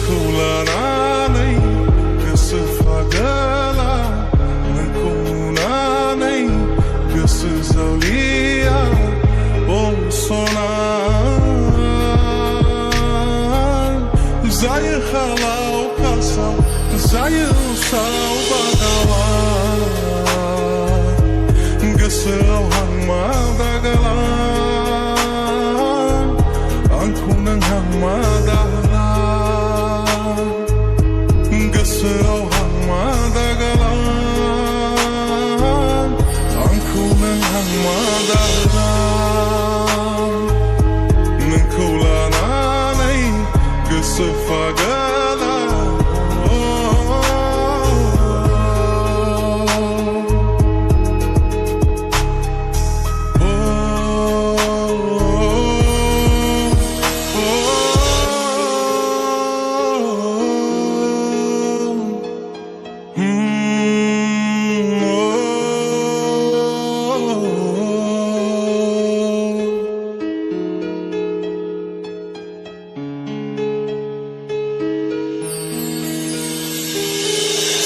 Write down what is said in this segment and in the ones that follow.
नोंखौ लानानै गोसो फागोला नोंखौ नुनानै गोसो जावलिया ओ सना जायो खालाव खासाव जायो उसाव बादावा गोसोआव हांमा दागला आंखौ नों हांमा दाला गोसोआव हांमा दागला आंखौ नों हांमा दाला नोंखौ लानानै गोसो फागोला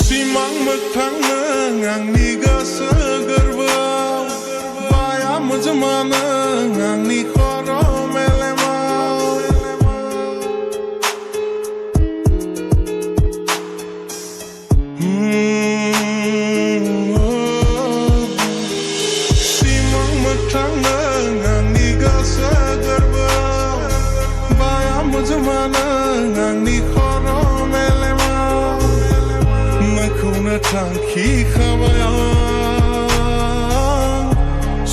सिमां मोगथां नों आंनि गोसो गोरबोआव बाया मोजोमा नों आंनि खर' मेलेमाव सिमां मोगथां नों आंनि गोसो गोरबोआव बाया मोजोमा नों आंनि खर' मेलेमाव नोंखौनो थांखि खाबाय आं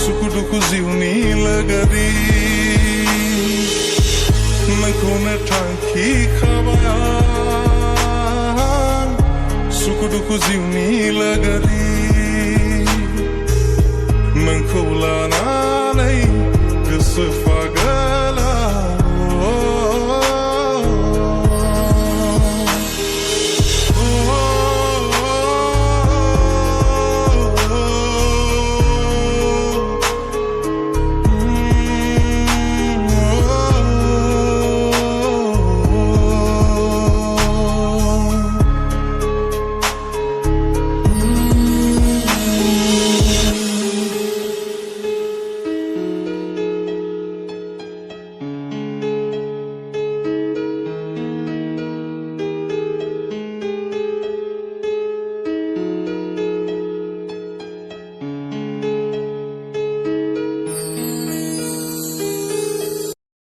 सुखु दुखु जिउनि लोगोरि नोंखौनो थांखि खाबाय आं सुखु दुखु जिउनि लोगोरि नोंखौ लानानै गोसो